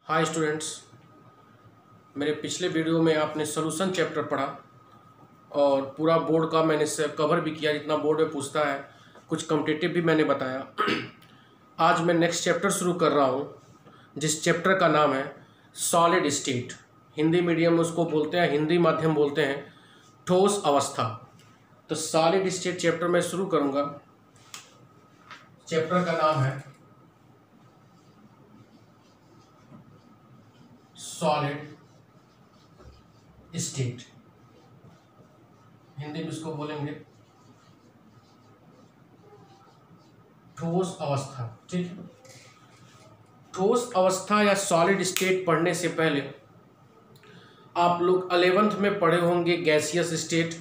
Hi students, मेरे पिछले video में आपने सॉल्यूशन चैप्टर पढ़ा और पूरा बोर्ड का मैंने इससे कवर भी किया जितना बोर्ड में पूछता है। कुछ कॉम्पिटिटिव भी मैंने बताया। आज मैं नेक्स्ट चैप्टर शुरू कर रहा हूँ जिस चैप्टर का नाम है सॉलिड स्टेट। हिंदी मीडियम में उसको बोलते हैं, हिंदी माध्यम बोलते हैं ठोस अवस्था। तो सॉलिड स्टेट चैप्टर मैं शुरू करूँगा। चैप्टर का नाम है सॉलिड स्टेट, हिंदी में इसको बोलेंगे ठोस अवस्था। ठीक है, ठोस अवस्था या सॉलिड स्टेट पढ़ने से पहले आप लोग 11th में पढ़े होंगे गैसियस स्टेट,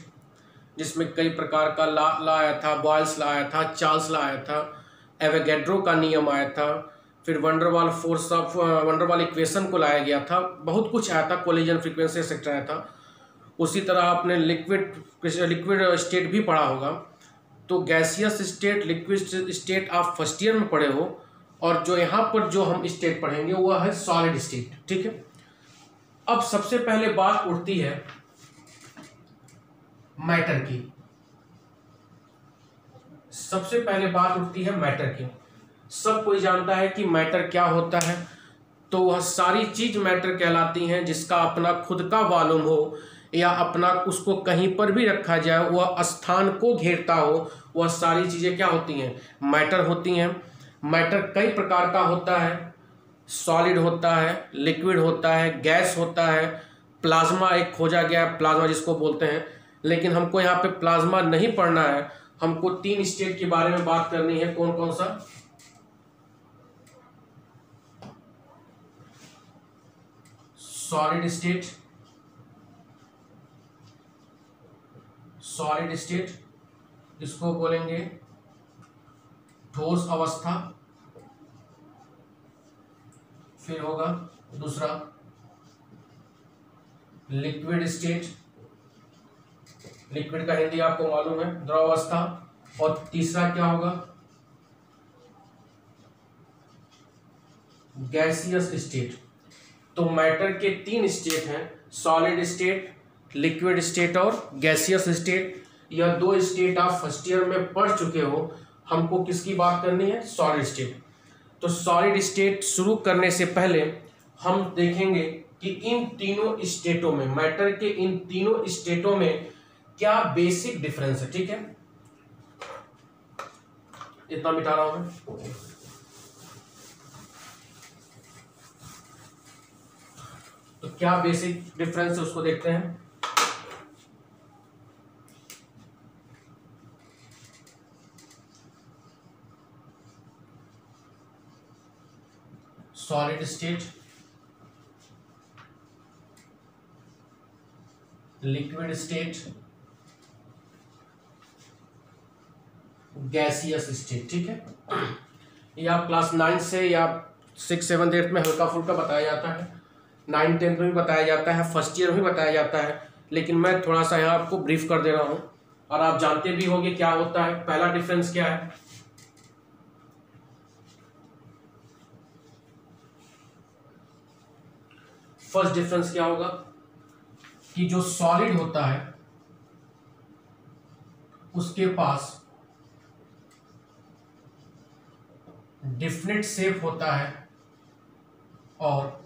जिसमें कई प्रकार का ला आया था, बॉयल्स ला आया था, चार्ल्स ला आया था, एवोगैड्रो का नियम आया था, फिर वंडरवाल इक्वेशन को लाया गया था, बहुत कुछ आया था, कोलिजन फ्रीक्वेंसी एक्सेट्रा आया था। उसी तरह आपने लिक्विड स्टेट भी पढ़ा होगा। तो गैसियस स्टेट, लिक्विड स्टेट आप फर्स्ट ईयर में पढ़े हो, और जो यहाँ पर जो हम स्टेट पढ़ेंगे वह है सॉलिड स्टेट। ठीक है, अब सबसे पहले बात उठती है मैटर की। सबसे पहले बात उठती है मैटर की। सब कोई जानता है कि मैटर क्या होता है। तो वह सारी चीज मैटर कहलाती हैं जिसका अपना खुद का वॉल्यूम हो या अपना उसको कहीं पर भी रखा जाए, वह स्थान को घेरता हो, वह सारी चीजें क्या होती हैं? मैटर होती हैं। मैटर कई प्रकार का होता है, सॉलिड होता है, लिक्विड होता है, गैस होता है, प्लाज्मा एक खोजा गया है, प्लाज्मा जिसको बोलते हैं। लेकिन हमको यहाँ पे प्लाज्मा नहीं पढ़ना है, हमको 3 स्टेट के बारे में बात करनी है। कौन कौन सा? सॉलिड स्टेट, सॉलिड स्टेट इसको बोलेंगे ठोस अवस्था। फिर होगा दूसरा लिक्विड स्टेट, लिक्विड का हिंदी आपको मालूम है द्रव अवस्था। और तीसरा क्या होगा? Gaseous state. तो मैटर के 3 स्टेट हैं, सॉलिड स्टेट, लिक्विड स्टेट और गैसियस स्टेट। यह 2 स्टेट आप फर्स्ट ईयर में पढ़ चुके हो। हमको किसकी बात करनी है? Solid state. तो सॉलिड स्टेट शुरू करने से पहले हम देखेंगे कि इन तीनों स्टेटों में, मैटर के इन तीनों स्टेटों में क्या बेसिक डिफरेंस है। ठीक है, इतना मिटा रहा हूं मैं। तो क्या बेसिक डिफरेंस है उसको देखते हैं। Solid state, liquid state, gaseous state. ठीक है, ये आप क्लास 9 से या 6, 7, 8 में हल्का फुल्का बताया जाता है, 9, 10 में भी बताया जाता है, फर्स्ट ईयर में भी बताया जाता है। लेकिन मैं थोड़ा सा यहाँ आपको ब्रीफ कर दे रहा हूँ और आप जानते भी होंगे क्या होता है। पहला डिफरेंस क्या है? फर्स्ट डिफरेंस क्या होगा कि जो सॉलिड होता है उसके पास डिफरेंट शेप होता है और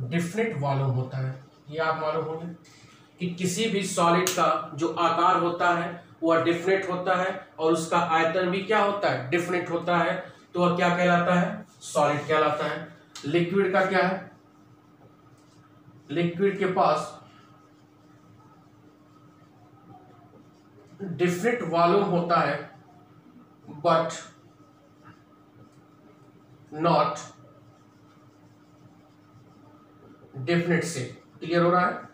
डिफरेंट वॉल्यूम होता है। ये आप मालूम होंगे कि किसी भी सॉलिड का जो आकार होता है वह डिफरेंट होता है और उसका आयतन भी क्या होता है? डिफरेंट होता है। तो वह क्या कहलाता है? सॉलिड कहलाता है। लिक्विड का क्या है? लिक्विड के पास डिफरेंट वॉल्यूम होता है but not different shape. Clear हो रहा है?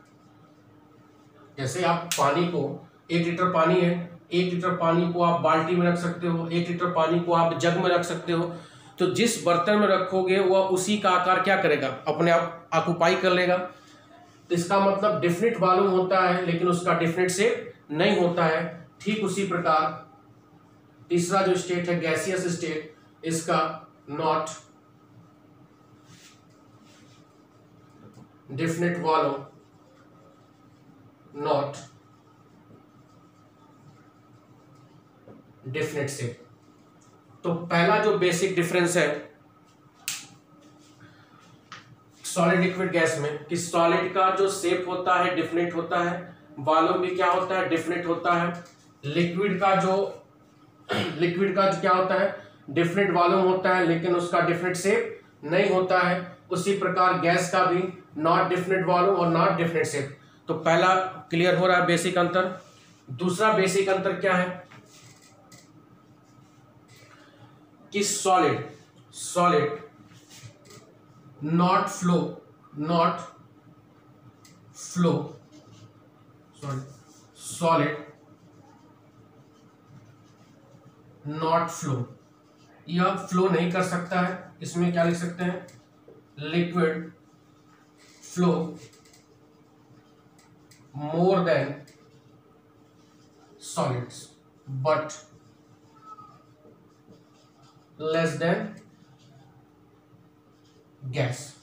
जैसे आप पानी को, 1 लीटर पानी है, 1 लीटर पानी को आप बाल्टी में रख सकते हो, 1 लीटर पानी को आप जग में रख सकते हो। तो जिस बर्तन में रखोगे वह उसी का आकार क्या करेगा? अपने आप ऑक्युपाई कर लेगा। तो इसका मतलब डिफरेंट वॉल्यूम होता है लेकिन उसका डिफरेंट शेप नहीं होता है। ठीक उसी प्रकार तीसरा जो स्टेट है गैसियस स्टेट, इसका not definite volume, not definite shape। तो पहला जो बेसिक डिफरेंस है सॉलिड लिक्विड गैस में कि सॉलिड का जो शेप होता है डिफिनेट होता है, वॉल्यूम भी क्या होता है, डिफिनेट होता है। लिक्विड का जो क्या होता है, डिफिनेट वॉल्यूम होता है लेकिन उसका डिफिनेट शेप नहीं होता है। उसी प्रकार गैस का भी नॉट डिफिनेट वॉल्यूम और नॉट डिफिनेट शेप। तो पहला क्लियर हो रहा है बेसिक अंतर। दूसरा बेसिक अंतर क्या है कि solid not flow solid not flow, यह फ्लो नहीं कर सकता है। इसमें क्या लिख सकते हैं, liquid flow more than solids but less than gas.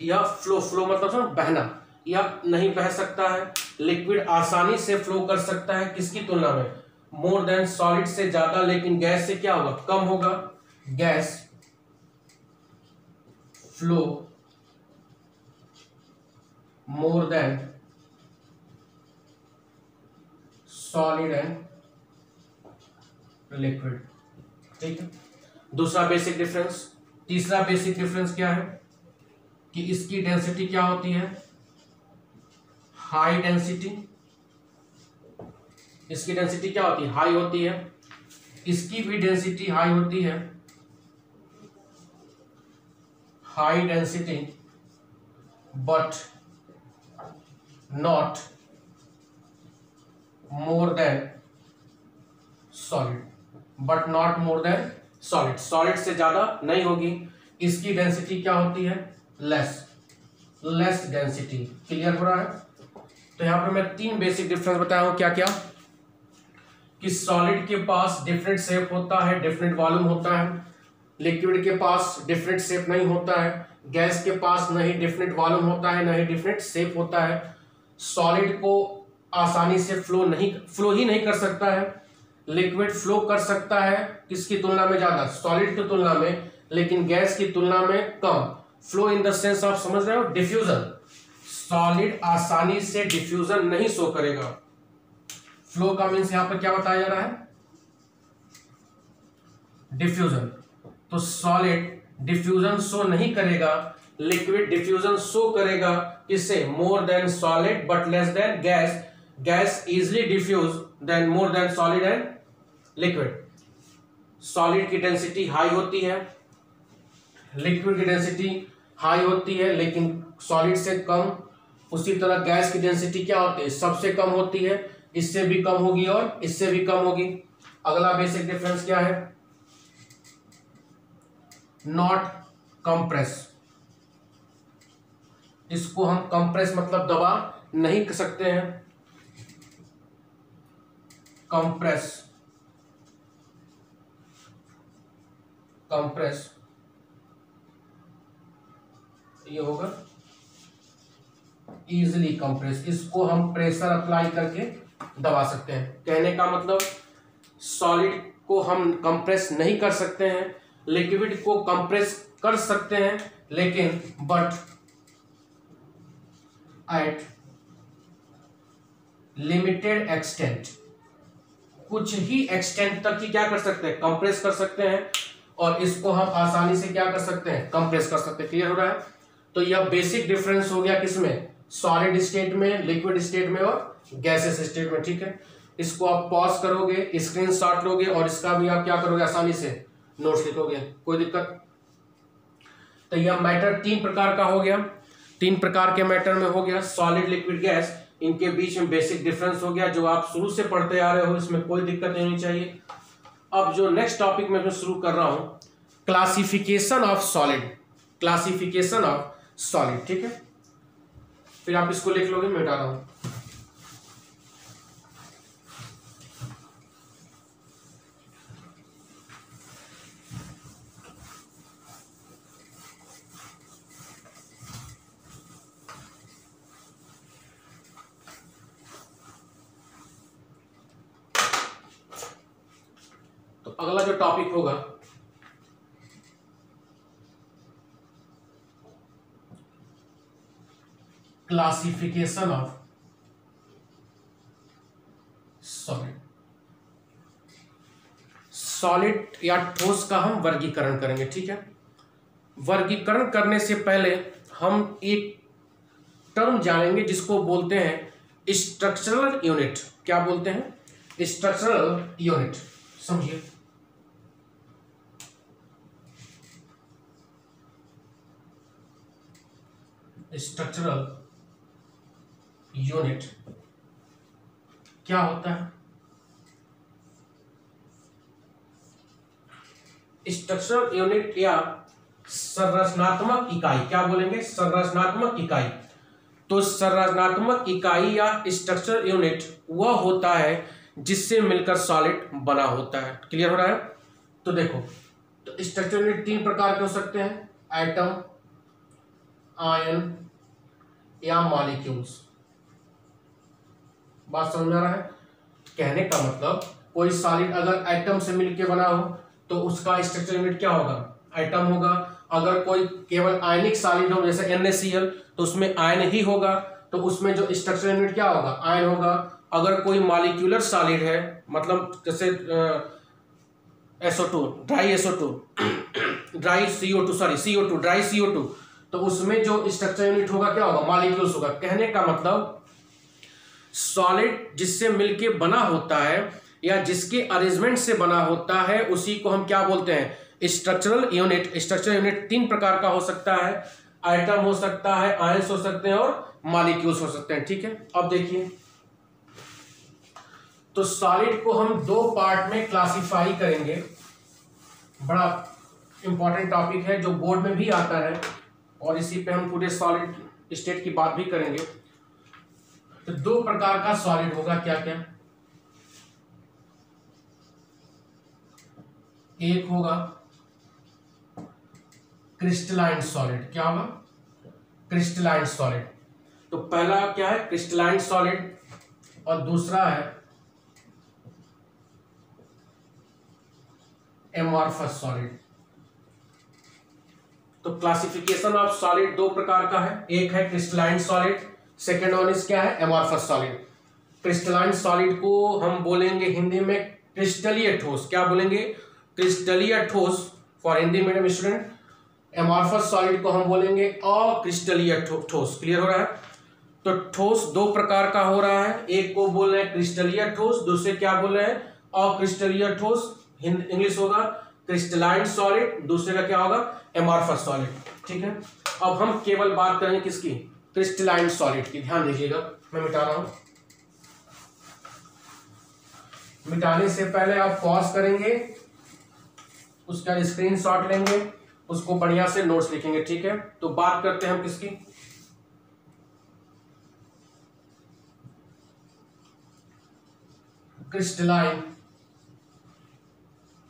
यह फ्लो मतलब बहना, यह नहीं बह सकता है। लिक्विड आसानी से फ्लो कर सकता है किसकी तुलना में, मोर देन सॉलिड से ज्यादा, लेकिन गैस से क्या होगा, कम होगा। Gas flow more than solid and liquid. ठीक है, दूसरा बेसिक डिफरेंस। तीसरा बेसिक डिफरेंस क्या है कि इसकी डेंसिटी क्या होती है, हाई डेंसिटी। इसकी डेंसिटी क्या होती है, हाई होती है। इसकी भी डेंसिटी हाई होती है, high density but not more than solid, but not more than solid, solid से ज्यादा नहीं होगी। इसकी डेंसिटी क्या होती है, लेस डेंसिटी। क्लियर हो रहा है। तो यहां पर मैं तीन बेसिक डिफरेंस बताया हूं, क्या क्या कि सॉलिड के पास डिफरेंट शेप होता है, डिफरेंट वॉल्यूम होता है। लिक्विड के पास डिफरेंट शेप नहीं होता है। गैस के पास नहीं डिफरेंट वॉल्यूम होता है, नहीं डिफरेंट शेप होता है। सॉलिड को आसानी से फ्लो ही नहीं कर सकता है। लिक्विड फ्लो कर सकता है किसकी तुलना में, ज्यादा, सॉलिड की तुलना में, लेकिन गैस की तुलना में कम। फ्लो इन द सेंस आप समझ रहे हो, डिफ्यूजन। सॉलिड आसानी से डिफ्यूजन नहीं शो करेगा। फ्लो का मीन्स यहां पर क्या बताया जा रहा है, डिफ्यूजन। तो सॉलिड डिफ्यूजन शो नहीं करेगा, लिक्विड डिफ्यूजन शो करेगा। किससे, more than solid but less than gas. Gas easily diffuse than more than solid and liquid. Solid की डेंसिटी हाई होती है, लिक्विड की डेंसिटी हाई होती है लेकिन सॉलिड से कम। उसी तरह गैस की डेंसिटी क्या होती है, सबसे कम होती है, इससे भी कम होगी और इससे भी कम होगी। अगला बेसिक डिफरेंस क्या है, नॉट कंप्रेस। इसको हम कंप्रेस मतलब दबा नहीं कर सकते हैं। कंप्रेस ये होगा इजिली कंप्रेस। इसको हम प्रेशर अप्लाई करके दबा सकते हैं। कहने का मतलब सॉलिड को हम कंप्रेस नहीं कर सकते हैं, लिक्विड को कंप्रेस कर सकते हैं, लेकिन बट एट लिमिटेड एक्सटेंट, कुछ ही एक्सटेंट तक ही क्या कर सकते हैं, कंप्रेस कर सकते हैं। और इसको हम आसानी से क्या कर सकते हैं, कंप्रेस कर सकते हैं। क्लियर हो रहा है। तो यह बेसिक डिफरेंस हो गया किसमें, सॉलिड स्टेट में, लिक्विड स्टेट में और गैसेस स्टेट में। ठीक है, इसको आप पॉज करोगे, स्क्रीनशॉट लोगे और इसका भी आप क्या करोगे, आसानी से नोट्स लिखोगे, कोई दिक्कत। तो यह मैटर तीन प्रकार का हो गया, तीन प्रकार के मैटर में हो गया, सॉलिड, लिक्विड, गैस। इनके बीच में बेसिक डिफरेंस हो गया जो आप शुरू से पढ़ते आ रहे हो, इसमें कोई दिक्कत नहीं होनी चाहिए। अब जो नेक्स्ट टॉपिक मैं शुरू कर रहा हूं, classification of solid, classification of solid. ठीक है, फिर आप इसको लिख लोगे, मैं बता रहा हूं। जो टॉपिक होगा क्लासिफिकेशन ऑफ सॉलिड। सॉलिड या ठोस का हम वर्गीकरण करेंगे, ठीक है। वर्गीकरण करने से पहले हम एक टर्म जानेंगे जिसको बोलते हैं स्ट्रक्चरल यूनिट। क्या बोलते हैं? Structural unit. समझिए, स्ट्रक्चरल यूनिट क्या होता है? स्ट्रक्चरल यूनिट या संरचनात्मक इकाई। क्या बोलेंगे? संरचनात्मक इकाई। तो संरचनात्मक इकाई या स्ट्रक्चरल यूनिट वह होता है जिससे मिलकर सॉलिड बना होता है। क्लियर हो रहा है? तो देखो, तो स्ट्रक्चरल यूनिट तीन प्रकार के हो सकते हैं, एटम, आयन या मॉलिक्यूल्स। बात समझ में आ रहा है? कहने का मतलब कोई सॉलिड अगर एटम से मिलकर बना हो तो उसका स्ट्रक्चरल यूनिट क्या होगा? एटम होगा। अगर कोई केवल आयनिक सॉलिड हो जैसे NaCl तो उसमें आयन ही होगा, तो उसमें जो स्ट्रक्चरल यूनिट क्या होगा? आयन होगा। अगर कोई मॉलिक्यूलर सॉलिड है, मतलब जैसे SO2, dry SO2 dry CO2 dry CO2, तो उसमें जो स्ट्रक्चरल यूनिट होगा क्या होगा? मॉलिक्यूल्स होगा। कहने का मतलब सॉलिड जिससे मिलके बना होता है या जिसके अरेंजमेंट से बना होता है उसी को हम क्या बोलते हैं? Structural unit. स्ट्रक्चरल यूनिट तीन प्रकार का हो सकता है, एटम हो सकता है, आयंस हो सकते हैं और मॉलिक्यूल्स हो सकते हैं, ठीक है। अब देखिए, तो सॉलिड को हम दो पार्ट में क्लासिफाई करेंगे। बड़ा इंपॉर्टेंट टॉपिक है जो बोर्ड में भी आता है और इसी पे हम पूरे सॉलिड स्टेट की बात भी करेंगे। तो दो प्रकार का सॉलिड होगा, क्या क्या? एक होगा क्रिस्टलाइन सॉलिड। क्या होगा? Crystalline solid. तो पहला क्या है? क्रिस्टलाइन सॉलिड, और दूसरा है एमॉर्फस सॉलिड। तो क्लासिफिकेशन ऑफ सॉलिड दो प्रकार का है, एक है crystalline solid, second one is क्या है? Amorphous solid. क्रिस्टलाइन सॉलिड को हम बोलेंगे हिंदी में क्रिस्टलीय ठोस। क्या बोलेंगे? क्रिस्टलीय ठोस for Hindi medium student. Amorphous solid को हम बोलेंगे अक्रिस्टलीय ठोस। क्लियर हो रहा है? तो ठोस दो प्रकार का हो रहा है, एक को बोल रहे हैं क्रिस्टलीय ठोस, दूसरे क्या बोल रहे हैं? अक्रिस्टलीय ठोस। इंग्लिश होगा क्रिस्टलाइन सॉलिड, दूसरे का क्या होगा? एमॉर्फस सॉलिड, ठीक है। अब हम केवल बात करेंगे किसकी? क्रिस्टलाइन सॉलिड की। ध्यान दीजिएगा, मैं मिटा रहा हूं। मिटाने से पहले आप पॉज करेंगे, उसका स्क्रीनशॉट लेंगे, उसको बढ़िया से नोट्स लिखेंगे, ठीक है। तो बात करते हैं हम किसकी? Crystalline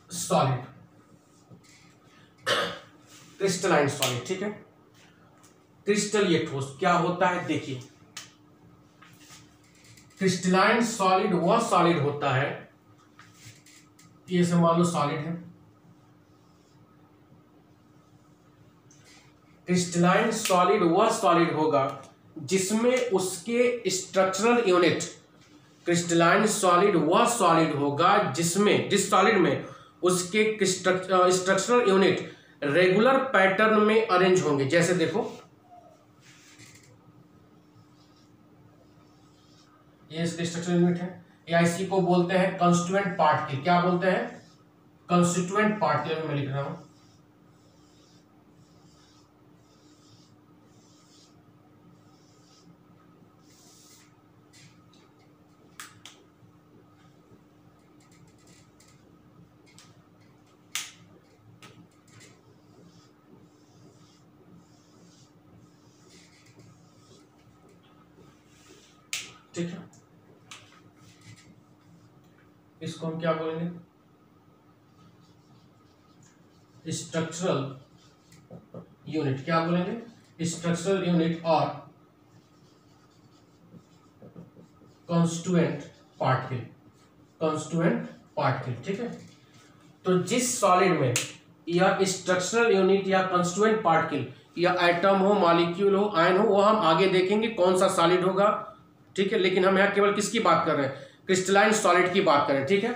solid. क्रिस्टलाइन सॉलिड, ठीक है। क्रिस्टलीय ठोस क्या होता है? देखिए, क्रिस्टलाइन सॉलिड वह सॉलिड होता है, ये से मान लो सॉलिड है। क्रिस्टलाइन सॉलिड वह सॉलिड होगा जिसमें उसके स्ट्रक्चरल यूनिट, क्रिस्टलाइन सॉलिड वह सॉलिड होगा जिसमें, जिस सॉलिड में उसके स्ट्रक्चरल यूनिट रेगुलर पैटर्न में अरेंज होंगे। जैसे देखो, ये इसके स्ट्रक्चरल यूनिट है, या इसी को बोलते हैं कंस्टिट्यूएंट पार्टिकल। क्या बोलते हैं? कंस्टिट्यूएंट पार्टिकल में लिख रहा हूं। ठीक है, इसको हम क्या बोलेंगे? Structural unit. क्या बोलेंगे? स्ट्रक्चरल यूनिट और कंस्टिट्यूएंट पार्टिकल। कंस्टिट्यूएंट पार्टिकल, ठीक है। तो जिस सॉलिड में या स्ट्रक्चरल यूनिट या कंस्टिट्यूएंट पार्टिकल या एटम हो, मॉलिक्यूल हो, आयन हो, वो हम आगे देखेंगे कौन सा सॉलिड होगा, ठीक है। लेकिन हम यहाँ केवल किसकी बात कर रहे हैं, क्रिस्टलाइन सॉलिड की बात करें, ठीक है।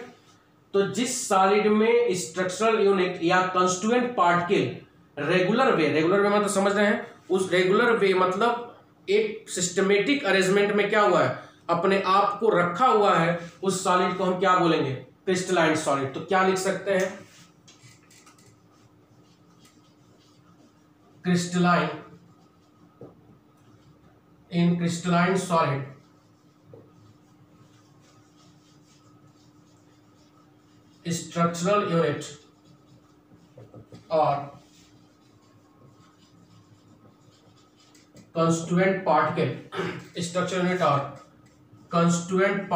तो जिस सॉलिड में स्ट्रक्चरल यूनिट या कंस्टिट्यूएंट पार्टिकल रेगुलर वे मतलब समझ रहे हैं, उस रेगुलर वे मतलब एक सिस्टमेटिक अरेंजमेंट में क्या हुआ है, अपने आप को रखा हुआ है, उस सॉलिड को हम क्या बोलेंगे, क्रिस्टलाइन सॉलिड। तो क्या लिख सकते हैं, crystalline, in crystalline solid structural unit और कंस्टिट्यूएंट पार्टिकल, स्ट्रक्चरल यूनिट और constituent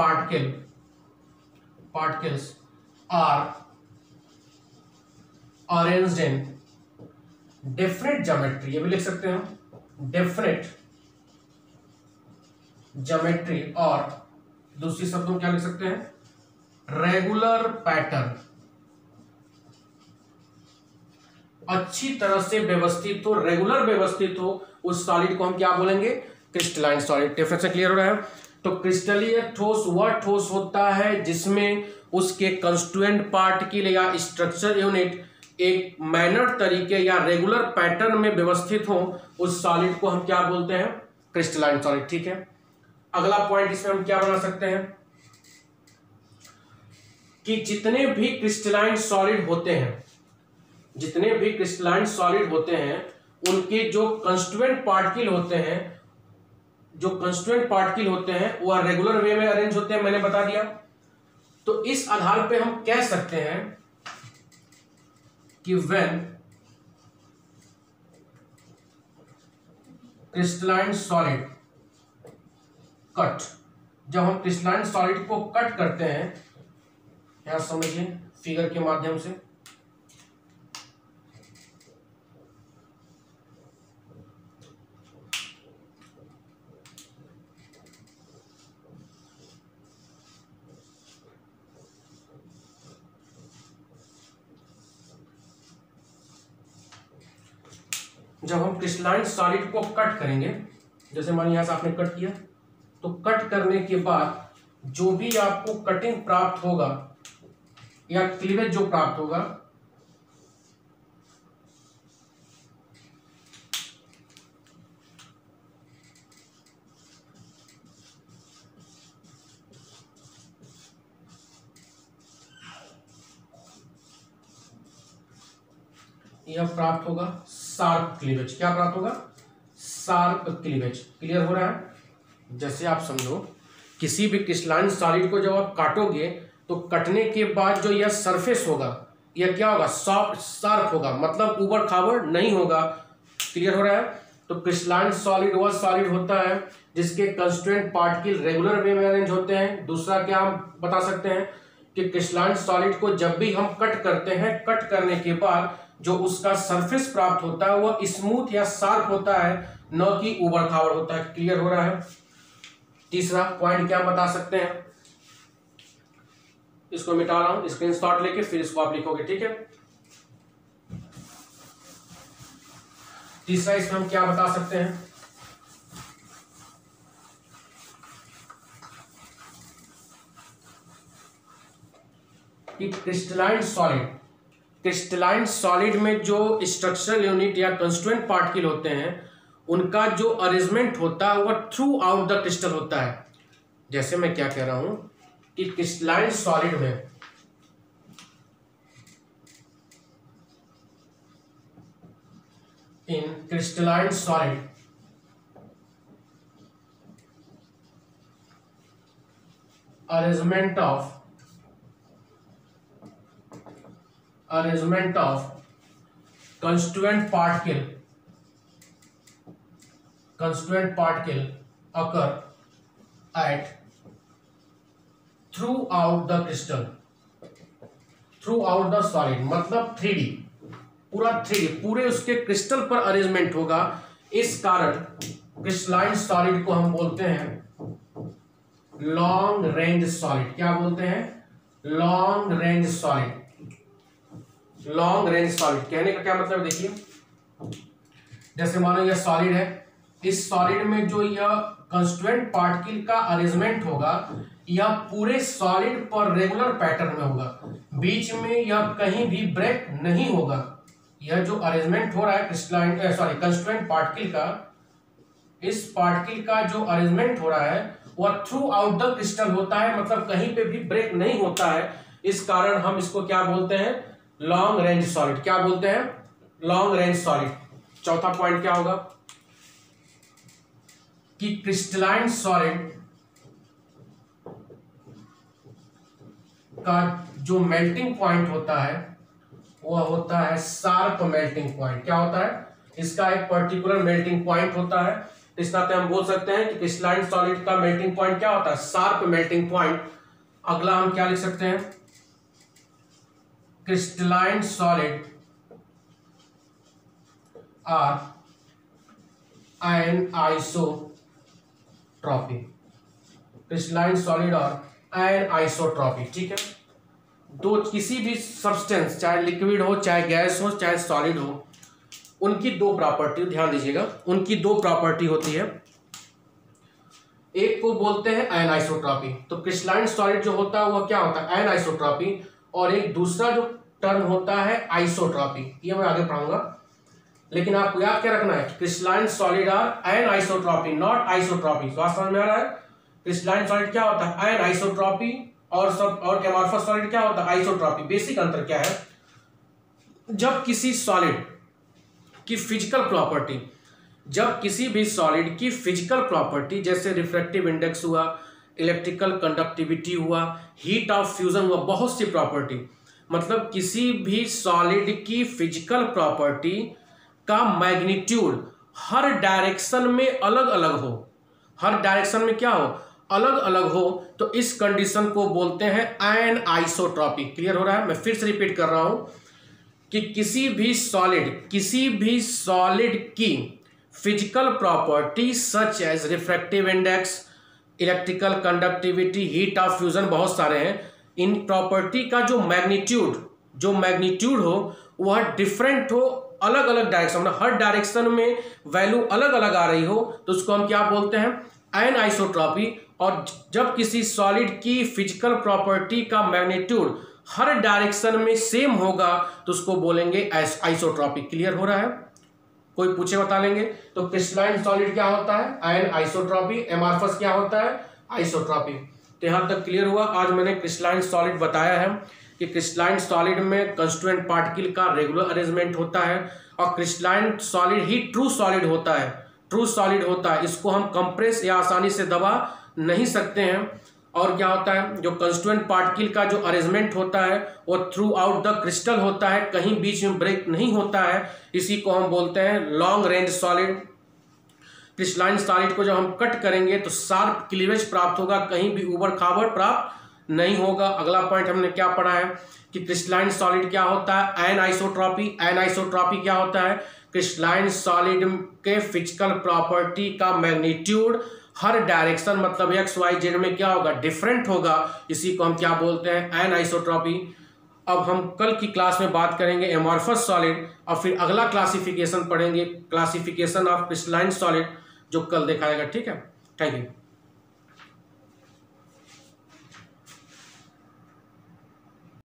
particles are arranged in definite geometry, ये भी लिख सकते हैं हम, डेफिनेट ज्योमेट्री, और दूसरी शब्दों में क्या लिख सकते हैं, रेगुलर पैटर्न, अच्छी तरह से व्यवस्थित हो, रेगुलर व्यवस्थित हो, उस सॉलिड को हम क्या बोलेंगे, क्रिस्टलाइन सॉलिड। डिफरेंस क्लियर हो रहा है। तो क्रिस्टलीय ठोस वह ठोस होता है जिसमें उसके कंस्टिट्यूएंट पार्टिकल या स्ट्रक्चर यूनिट एक मैनर्ड तरीके या रेगुलर पैटर्न में व्यवस्थित हो, उस सॉलिड को हम क्या बोलते हैं, क्रिस्टलाइन सॉलिड, ठीक है। अगला पॉइंट इसमें हम क्या बना सकते हैं कि जितने भी क्रिस्टलाइन सॉलिड होते हैं, जितने भी क्रिस्टलाइन सॉलिड होते हैं, उनके जो कंस्टिट्यूएंट पार्टिकल होते हैं, जो कंस्टिट्यूएंट पार्टिकल होते हैं वह रेगुलर वे में अरेंज होते हैं, मैंने बता दिया। तो इस आधार पे हम कह सकते हैं कि व्हेन क्रिस्टलाइन सॉलिड कट, जब हम क्रिस्टलाइन सॉलिड को कट करते हैं, यहां समझिए फिगर के माध्यम से, जब हम क्रिस्टलाइन सॉलिड को कट करेंगे, जैसे मान यहां से आपने कट किया, तो कट करने के बाद जो भी आपको कटिंग प्राप्त होगा या क्लीवेज जो प्राप्त होगा, यह प्राप्त होगा शार्प क्लीवेज। क्या प्राप्त होगा, शार्प क्लीवेज। क्लियर हो रहा है। जैसे आप समझो किसी भी क्रिस्टलाइन सॉलिड को जब आप काटोगे तो कटने के बाद जो यह सरफेस होगा यह क्या होगा, सॉफ्ट शार्प होगा, मतलब उबड़ खाबड़ नहीं होगा। क्लियर हो रहा है। तो क्रिस्टलाइन सॉलिड वह सॉलिड होता है जिसके कंस्टिट्यूएंट पार्टिकल रेगुलर वे में अरेंज होते हैं। दूसरा क्या हम बता सकते हैं कि क्रिस्टलाइन सॉलिड को जब भी हम कट करते हैं, कट करने के बाद जो उसका सरफेस प्राप्त होता है वह स्मूथ या शार्प होता है, न कि उबड़ खाबड़ होता है। क्लियर हो रहा है। तीसरा पॉइंट क्या बता सकते हैं, इसको मिटा रहा हूं, स्क्रीनशॉट लेके फिर इसको आप लिखोगे, ठीक है। तीसरा इसमें हम क्या बता सकते हैं कि क्रिस्टलाइन सॉलिड में जो स्ट्रक्चरल यूनिट या कंस्टिट्यूएंट पार्टिकल होते हैं उनका जो अरेंजमेंट होता है वह थ्रू आउट द क्रिस्टल होता है। जैसे मैं क्या कह रहा हूं कि क्रिस्टलाइन सॉलिड में in crystalline solid arrangement of constituent particle occur at throughout the crystal, throughout the solid, मतलब 3D, पूरा 3D पूरे उसके क्रिस्टल पर अरेंजमेंट होगा। इस कारण क्रिस्टलाइन सॉलिड को हम बोलते हैं लॉन्ग रेंज सॉलिड। क्या बोलते हैं, long range solid. Long range solid. कहने का क्या मतलब है, देखिए जैसे मानो यह सॉलिड है, इस सॉलिड में जो यह कंस्टिट्यूएंट पार्टिकल का अरेंजमेंट होगा यह पूरे सॉलिड पर रेगुलर पैटर्न में होगा, बीच में यह कहीं भी ब्रेक नहीं होगा। यह जो अरेंजमेंट हो रहा है क्रिस्टलाइन कंस्टिट्यूएंट पार्टिकल का, इस पार्टिकल का जो अरेंजमेंट हो रहा है वह थ्रू आउट द क्रिस्टल होता है, मतलब कहीं पे भी ब्रेक नहीं होता है। इस कारण हम इसको क्या बोलते हैं, लॉन्ग रेंज सॉलिड। क्या बोलते हैं, लॉन्ग रेंज सॉलिड। चौथा पॉइंट क्या होगा कि क्रिस्टलाइन सॉलिड का जो मेल्टिंग पॉइंट होता है वह होता है शार्प मेल्टिंग पॉइंट। क्या होता है, इसका एक पर्टिकुलर मेल्टिंग पॉइंट होता है। इस नाते हम बोल सकते हैं कि क्रिस्टलाइन सॉलिड का मेल्टिंग पॉइंट क्या होता है, शार्प मेल्टिंग पॉइंट। अगला हम क्या लिख सकते हैं, crystalline solid are anisotropy. Crystalline solid और एनआइसोट्रॉपी, ठीक है। दो किसी भी सब्सटेंस, चाहे लिक्विड हो, चाहे गैस हो, चाहे सॉलिड हो, उनकी दो प्रॉपर्टी, ध्यान दीजिएगा, उनकी दो प्रॉपर्टी होती है। एक को बोलते हैं एनआइसोट्रॉपी। तो क्रिस्टलाइन सॉलिड जो होता है वह क्या होता है, एनआइसोट्रॉपी। और एक दूसरा जो टर्म होता है आइसोट्रॉपी, ये मैं आगे पढ़ाऊंगा। लेकिन आपको याद क्या रखना है, crystalline solid are anisotropy, not isotropy. तो समझ में आ रहा है, क्रिस्टलाइन सॉलिड क्या होता है, एनआइसोट्रॉपी, और एमॉर्फस सॉलिड क्या होता है, आइसोट्रॉपी। बेसिक अंतर क्या है, जब किसी सॉलिड की फिजिकल प्रॉपर्टी, जब किसी भी सॉलिड की फिजिकल प्रॉपर्टी जैसे रिफ्रैक्टिव इंडेक्स हुआ, इलेक्ट्रिकल कंडक्टिविटी हुआ, हीट ऑफ फ्यूजन हुआ, बहुत सी प्रॉपर्टी, मतलब किसी भी सॉलिड की फिजिकल प्रॉपर्टी का मैग्नीट्यूड हर डायरेक्शन में अलग अलग हो, हर डायरेक्शन में क्या हो, अलग अलग हो, तो इस कंडीशन को बोलते हैं एनआइसोट्रॉपी। क्लियर हो रहा है, मैं फिर से रिपीट कर रहा हूं कि किसी भी सॉलिड की physical property such as refractive index, electrical conductivity, heat of fusion, बहुत सारे हैं, इन प्रॉपर्टी का जो मैग्नीट्यूड हो वह डिफरेंट हो, अलग अलग डायरेक्शन, मतलब हर डायरेक्शन में वैल्यू अलग अलग आ रही हो, तो उसको हम क्या बोलते हैं, एनआइसोट्रॉपी। और जब किसी सॉलिड की फिजिकल प्रॉपर्टी का मैग्नीट्यूड हर डायरेक्शन में सेम होगा तो उसको बोलेंगे आइसोट्रॉपी। क्लियर हो रहा है, कोई पूछे बता लेंगे। तो क्रिस्टलाइन सॉलिड क्या होता है, एनआइसोट्रॉपी, एमॉर्फस क्या होता है, आइसोट्रॉपी। तो यहां तक क्लियर हुआ। आज मैंने क्रिस्टलाइन सॉलिड बताया है कि क्रिस्टलाइन सॉलिड में कंस्टिट्यूएंट पार्टिकल का रेगुलर अरेंजमेंट होता है, और क्रिस्टलाइन सॉलिड ही ट्रू सॉलिड होता है, ट्रू सॉलिड होता है, इसको हम कंप्रेस या आसानी से दबा नहीं सकते हैं। और क्या होता है, जो कंस्टिट्यूएंट पार्टिकल का जो अरेंजमेंट होता है वो थ्रू आउट द क्रिस्टल होता है, कहीं बीच में ब्रेक नहीं होता है, इसी को हम बोलते हैं long range solid. Crystalline solid को जब हम कट करेंगे तो शार्प क्लीवेज प्राप्त होगा, कहीं भी उबड़ खाबड़ प्राप्त नहीं होगा। अगला पॉइंट हमने क्या पढ़ा है कि क्रिस्टलाइन सॉलिड क्या होता है, एनआइसोट्रॉपी। एनआइसोट्रॉपी क्या होता है, क्रिस्टलाइन सॉलिड के फिजिकल प्रॉपर्टी का मैग्नीट्यूड हर डायरेक्शन, मतलब एक्स वाई जेड में क्या होगा, डिफरेंट होगा, इसी को हम क्या बोलते हैं, एनआइसोट्रॉपी। अब हम कल की क्लास में बात करेंगे एमॉर्फस सॉलिड, और फिर अगला क्लासिफिकेशन पढ़ेंगे, क्लासिफिकेशन ऑफ क्रिस्टलाइन सॉलिड, जो कल दिखाएगा। ठीक है, थैंक यू।